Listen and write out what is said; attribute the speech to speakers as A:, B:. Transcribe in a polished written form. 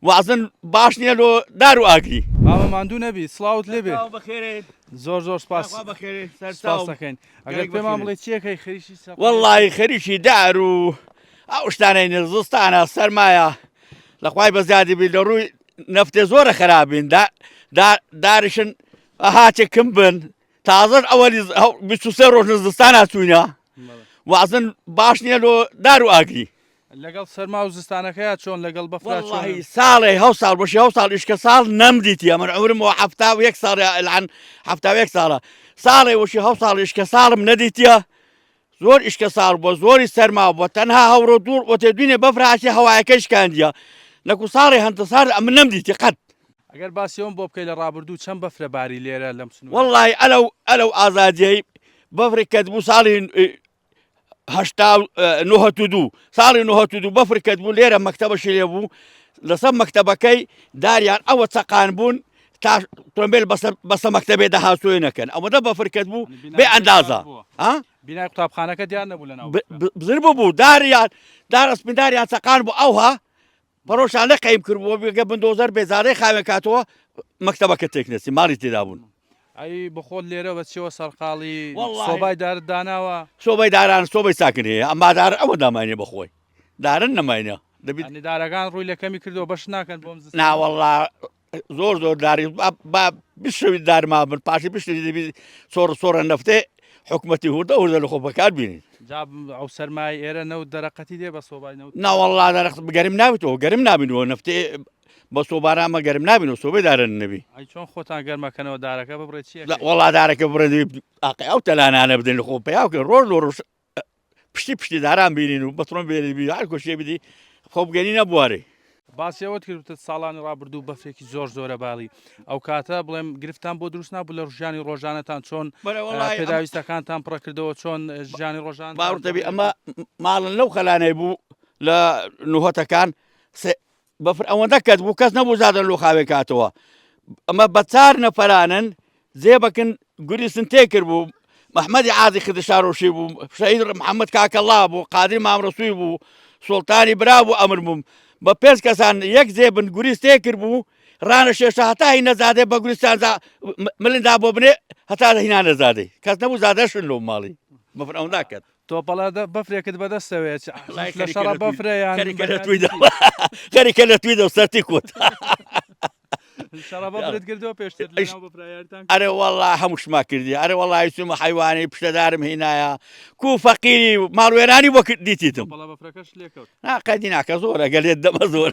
A: وازن باش نییە لۆ دار و ئاگری
B: ماوە ماندوو نەبی سڵاوت لێبێ
A: بەخێرێ
B: زۆر سپاس
A: بەخێرێ
B: سپاس دەکەین ئەگەر پێمان بڵێ چیەکەی خەریکی
A: وەڵڵی خەریکی دار و ئەو شتانەی نزستانە سەرمایە لەخوای بەزیادی بی لە ڕووی نەفتێ زۆرە خراپبین داریشن هاچێکم بن تازر ئەوەلی 23 ڕۆژ نزستان هاتووینە وازن باش نییە لۆ دار و ئاگری
B: لەگەڵ سەرما و زستانەکەیە چۆن لەگەڵ بەفرا
A: والله ساڵێ هەو ساڵ بەشی هەو ساڵ ئیشکە ساڵ نەمدیتە من عمرمەوە 71 ساڵ الان 71 ساڵە ساڵێ وشی هەو ساڵ ئیشکە ساڵم نەدیتە زۆر ئیشکە ساڵ بۆ زۆری سەرما بۆ تەنها هەورە دوور وتێ دوینێ بەفراچی هەوایەکەی شکاندیە نەکو ساڵی هەندە سار ئەمن نەمدیتە قەت
B: ئەگەر باسیەوەم بۆ بکەی لە ڕابردوو چەند بەفرە باری لێرە لەم سنوورە
A: والله ئەلەو ئازادیەی بەفری کەتبوو ساڵی 1992 ساڵی 1992 بەفر کەتبوو لێرە مەکتەبەشی لێ بوو لەسەر مەکتەبەکەی داریان ئەوە چەقان بوون تا تۆمبیل بەسە مەکتەبێ داهاتوێ نەکەن ئەوەدە بەفر کەتبوو بێ ئەندازە
B: بینای قوتابخانەکە دیان نەبوو لەناو
A: بزر بوو داریان دارەسپینداریان چەقان بوو ئەوها پەرۆشان لە قەیم کردبووە بگە بندۆزەر بێزارەی خاوێن کاتەوە مەکتەبەکە تێکنەسی ماڵی تێدا بوون
B: ئەی بخۆت لێرە بەچەوە سەرقاڵی سۆبای دارت داناوە
A: سۆبەی داران سۆبەی ساکن هەیە ئەمما دار ئەوە دامانێ بەخۆی دارن نەماینە
B: دارەکان ڕووی لە کەمی کردەوە بەش ناکەن بۆم
A: ناوەڵا زۆر داری بشوی دارما بن پاشی بشتی دەبی سۆڕە نەفتێ حکومەتی هوردە لە خۆ بەکار بینین
B: ئەو سەرمای ئێرە نەوت دەرەقەتی دێ بە سۆبای نەوت
A: ناوەڵا دەرەخت گەرم ناوێتەوە گەرم نابینەوە نەفتێ بە سۆبارامە گەرم نابینەوە سۆبەی دارن نەبی
B: ئەی چۆن خۆتان گەرمەکەنەوە دارەکە ببڕێت چیە
A: وەڵا دارەکە بڕێ ئەو تەلانانە بدەن لە خۆ پێیاکە ڕۆژ ڕۆژ پشتی داران بینین و بەتڕۆن بێنی هەر کۆشیێ بدی خۆ بگەنی نەبوارێ
B: باسیەوەت کردوتە ساڵانی ڕابردوو بەفرێکی زۆرە باڵی ئەو کاتە بڵێم گرفتان بۆ دروست نبوو لە ژیانی ڕۆژانەتان چۆن پێداویستەکانتان پڕە کردەوە چۆن ژیانی ڕۆژان
A: باوتەبی ئەمە ماڵن لەو خەلانەی بوو لە نوهۆتەکان بەفر ئەوەندە کەت بوو کەس نەبوو زادن لۆ خاوێ کاتەوە ئەمە بە 4 نەفەرانن زێبەکن گوریسن تێکرد بوو محمەدی عازی خدشارۆشی بوو شەهید محەممەد کاکەڵا بوو قادری مامرەسووی بوو سوڵتانی برا بوو ئەمر بووم بە 5 کەسان یەک زێبن گوریس تێکرد بوو ڕانە شێشە هەتا هی نەزادێ بە گوریستان ملندا بۆ بنێ هەتا هینا نەزادەی کەس نەبوو زادەشن لەو ماڵی بەفر ئەوەندا کرد
B: تۆپەڵە بەفرێکت بەدەستەوێت لە شەڕە بەفرەیان
A: خەریکە لە توی دە سەرتی کوت ئەرێ وەڵا هەمووشما کردی ئەرێ وەڵی سومە حیوانی پشتەدارم هینایە کو فەقیری ماڵوێرانی بۆ دیتیتم قەدی ناکە زۆرە گەلێت دەمە زۆر